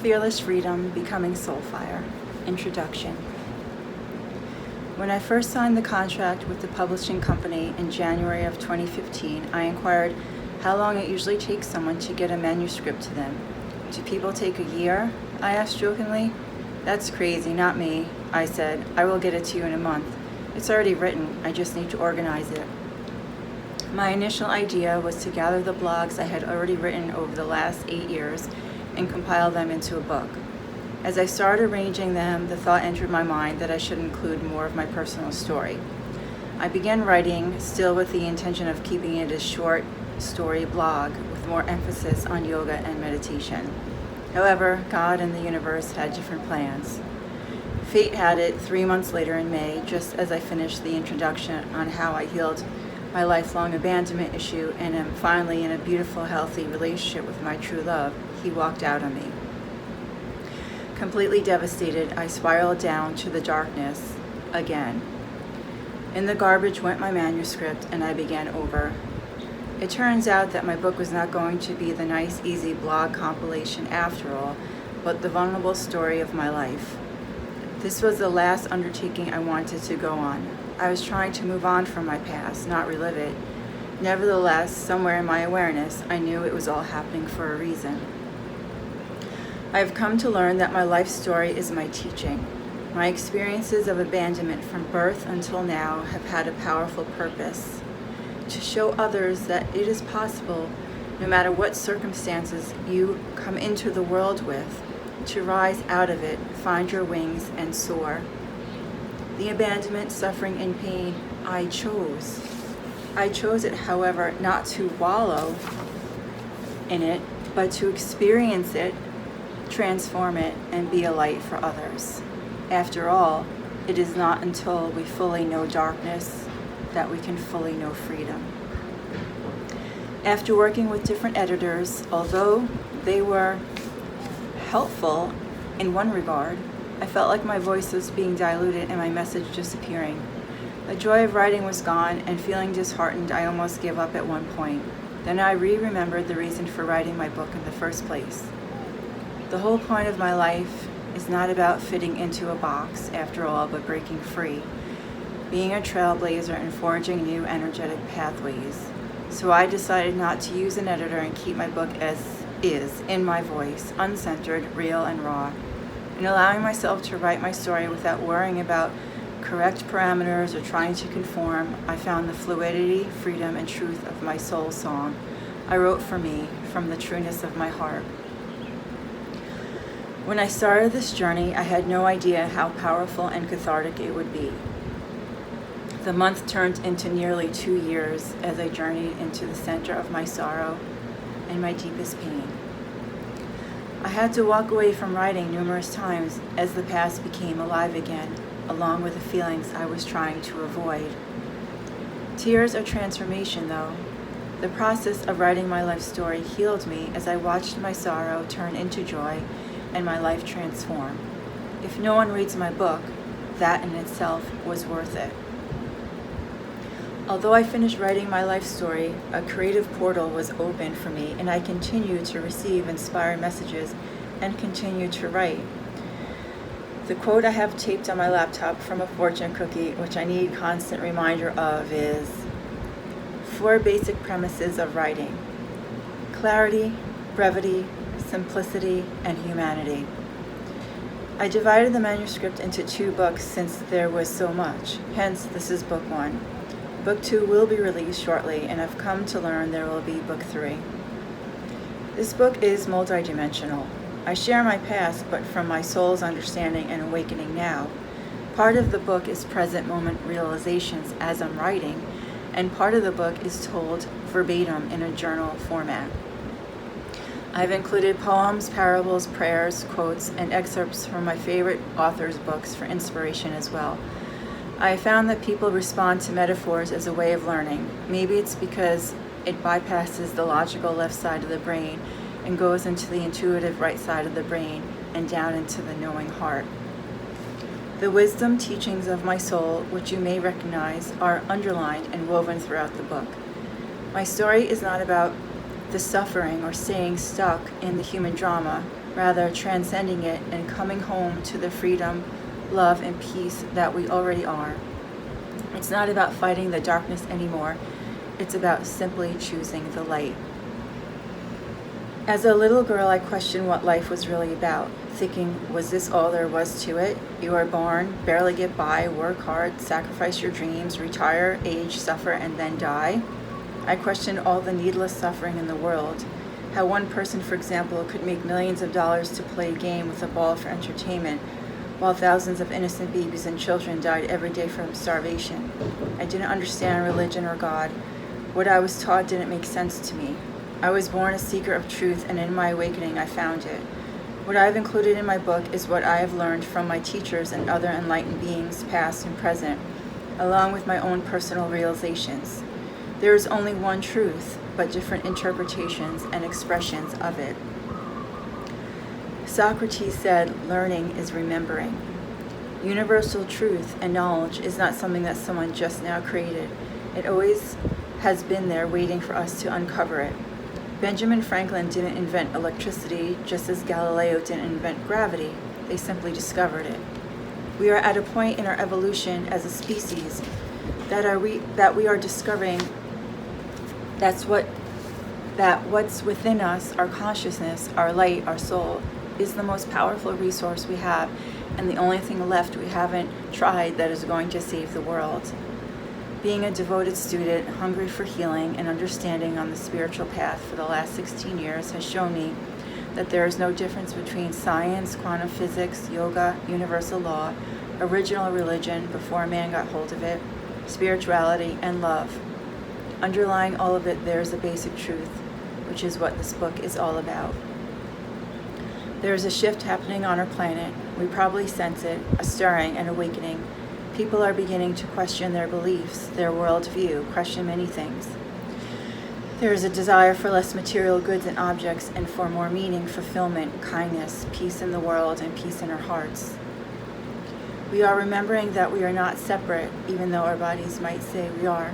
Fearless Freedom, Becoming SoulFire. Introduction. When I first signed the contract with the publishing company in January of 2015, I inquired how long it usually takes someone to get a manuscript to them. Do people take a year? I asked jokingly. That's crazy, not me, I said. I will get it to you in a month. It's already written, I just need to organize it. My initial idea was to gather the blogs I had already written over the last 8 years and compile them into a book. As I started arranging them, the thought entered my mind that I should include more of my personal story. I began writing, still with the intention of keeping it a short story blog with more emphasis on yoga and meditation. However, God and the universe had different plans. Fate had it 3 months later in May, just as I finished the introduction on how I healed my lifelong abandonment issue and am finally in a beautiful, healthy relationship with my true love, he walked out on me. Completely devastated, I spiraled down to the darkness again. In the garbage went my manuscript, and I began over. It turns out that my book was not going to be the nice, easy blog compilation after all, but the vulnerable story of my life. This was the last undertaking I wanted to go on. I was trying to move on from my past, not relive it. Nevertheless, somewhere in my awareness, I knew it was all happening for a reason. I have come to learn that my life story is my teaching. My experiences of abandonment from birth until now have had a powerful purpose: to show others that it is possible, no matter what circumstances you come into the world with, to rise out of it, find your wings, and soar. The abandonment, suffering, and pain I chose. I chose it, however, not to wallow in it, but to experience it, transform it, and be a light for others. After all, it is not until we fully know darkness that we can fully know freedom. After working with different editors, although they were helpful in one regard, I felt like my voice was being diluted and my message disappearing. The joy of writing was gone, and feeling disheartened, I almost gave up at one point. Then I remembered the reason for writing my book in the first place. The whole point of my life is not about fitting into a box, after all, but breaking free, being a trailblazer and forging new energetic pathways. So I decided not to use an editor and keep my book as is, in my voice, uncensored, real, and raw. In allowing myself to write my story without worrying about correct parameters or trying to conform, I found the fluidity, freedom, and truth of my soul song. I wrote for me, from the trueness of my heart. When I started this journey, I had no idea how powerful and cathartic it would be. The month turned into nearly 2 years as I journeyed into the center of my sorrow and my deepest pain. I had to walk away from writing numerous times as the past became alive again, along with the feelings I was trying to avoid. Tears are transformation, though. The process of writing my life story healed me as I watched my sorrow turn into joy and my life transform. If no one reads my book, that in itself was worth it. Although I finished writing my life story, a creative portal was open for me, and I continued to receive inspired messages and continue to write. The quote I have taped on my laptop from a fortune cookie, which I need constant reminder of, is 4 basic premises of writing: clarity, brevity, simplicity, and humanity. I divided the manuscript into 2 books since there was so much, hence this is book 1. Book 2 will be released shortly, and I've come to learn there will be book 3. This book is multidimensional. I share my past, but from my soul's understanding and awakening now. Part of the book is present moment realizations as I'm writing, and part of the book is told verbatim in a journal format. I've included poems, parables, prayers, quotes, and excerpts from my favorite authors' books for inspiration as well. I found that people respond to metaphors as a way of learning. Maybe it's because it bypasses the logical left side of the brain and goes into the intuitive right side of the brain and down into the knowing heart. The wisdom teachings of my soul, which you may recognize, are underlined and woven throughout the book. My story is not about the suffering or staying stuck in the human drama, rather transcending it and coming home to the freedom, love, and peace that we already are. It's not about fighting the darkness anymore. It's about simply choosing the light. As a little girl, I questioned what life was really about, thinking, was this all there was to it? You are born, barely get by, work hard, sacrifice your dreams, retire, age, suffer, and then die? I questioned all the needless suffering in the world. How one person, for example, could make millions of dollars to play a game with a ball for entertainment, while thousands of innocent babies and children died every day from starvation. I didn't understand religion or God. What I was taught didn't make sense to me. I was born a seeker of truth, and in my awakening I found it. What I have included in my book is what I have learned from my teachers and other enlightened beings, past and present, along with my own personal realizations. There is only one truth, but different interpretations and expressions of it. Socrates said, learning is remembering. Universal truth and knowledge is not something that someone just now created. It always has been there waiting for us to uncover it. Benjamin Franklin didn't invent electricity, just as Galileo didn't invent gravity. They simply discovered it. We are at a point in our evolution as a species that we are discovering that what's within us, our consciousness, our light, our soul, is the most powerful resource we have, and the only thing left we haven't tried that is going to save the world. Being a devoted student, hungry for healing and understanding on the spiritual path for the last 16 years has shown me that there is no difference between science, quantum physics, yoga, universal law, original religion before man got hold of it, spirituality, and love. Underlying all of it, there is a basic truth, which is what this book is all about. There is a shift happening on our planet. We probably sense it, a stirring and awakening. People are beginning to question their beliefs, their worldview, question many things. There is a desire for less material goods and objects and for more meaning, fulfillment, kindness, peace in the world, and peace in our hearts. We are remembering that we are not separate, even though our bodies might say we are.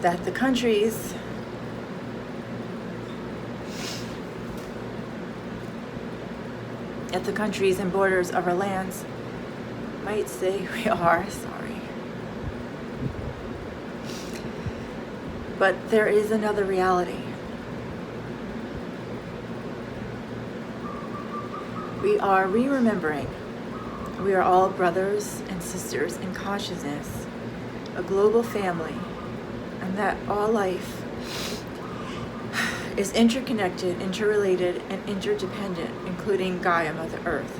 That the countries and borders of our lands might say we are sorry. But there is another reality. We are remembering. We are all brothers and sisters in consciousness, a global family, and that all life is interconnected, interrelated, and interdependent, including Gaia, Mother Earth.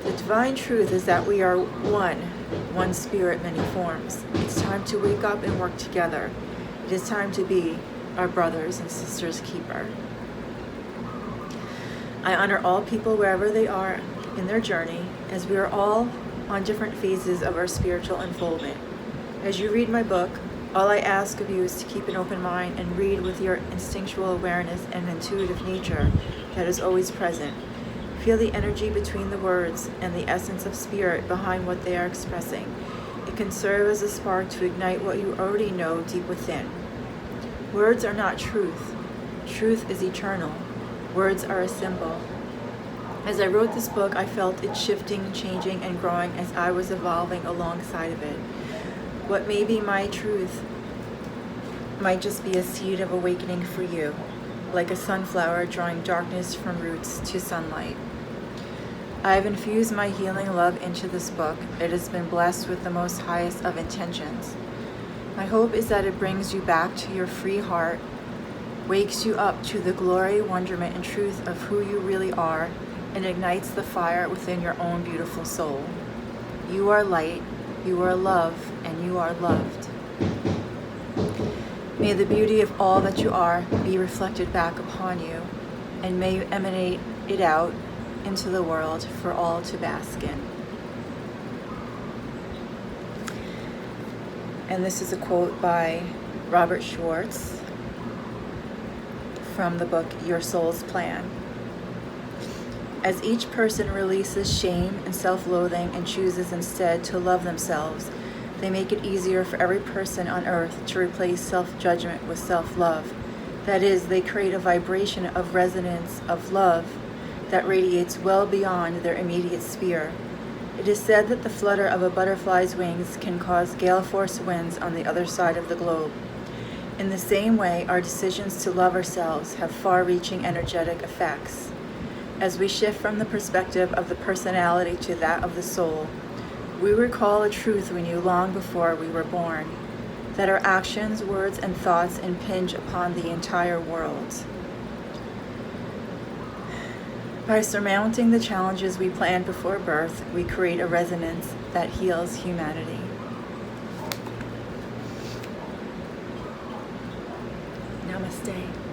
The divine truth is that we are one spirit, many forms. It's time to wake up and work together. It is time to be our brothers and sisters' keeper. I honor all people wherever they are in their journey, as we are all on different phases of our spiritual unfoldment. As you read my book, all I ask of you is to keep an open mind and read with your instinctual awareness and intuitive nature that is always present. Feel the energy between the words and the essence of spirit behind what they are expressing. It can serve as a spark to ignite what you already know deep within. Words are not truth. Truth is eternal. Words are a symbol. As I wrote this book, I felt it shifting, changing, and growing as I was evolving alongside of it. What may be my truth might just be a seed of awakening for you, like a sunflower drawing darkness from roots to sunlight. I have infused my healing love into this book. It has been blessed with the most highest of intentions. My hope is that it brings you back to your free heart, wakes you up to the glory, wonderment, and truth of who you really are, and ignites the fire within your own beautiful soul. You are light, you are love, and you are loved. May the beauty of all that you are be reflected back upon you, and may you emanate it out into the world for all to bask in. And this is a quote by Robert Schwartz from the book Your Soul's Plan. As each person releases shame and self-loathing and chooses instead to love themselves, they make it easier for every person on earth to replace self-judgment with self-love. That is, they create a vibration of resonance of love that radiates well beyond their immediate sphere. It is said that the flutter of a butterfly's wings can cause gale force winds on the other side of the globe. In the same way, our decisions to love ourselves have far-reaching energetic effects. As we shift from the perspective of the personality to that of the soul, we recall a truth we knew long before we were born, that our actions, words, and thoughts impinge upon the entire world. By surmounting the challenges we planned before birth, we create a resonance that heals humanity. Namaste.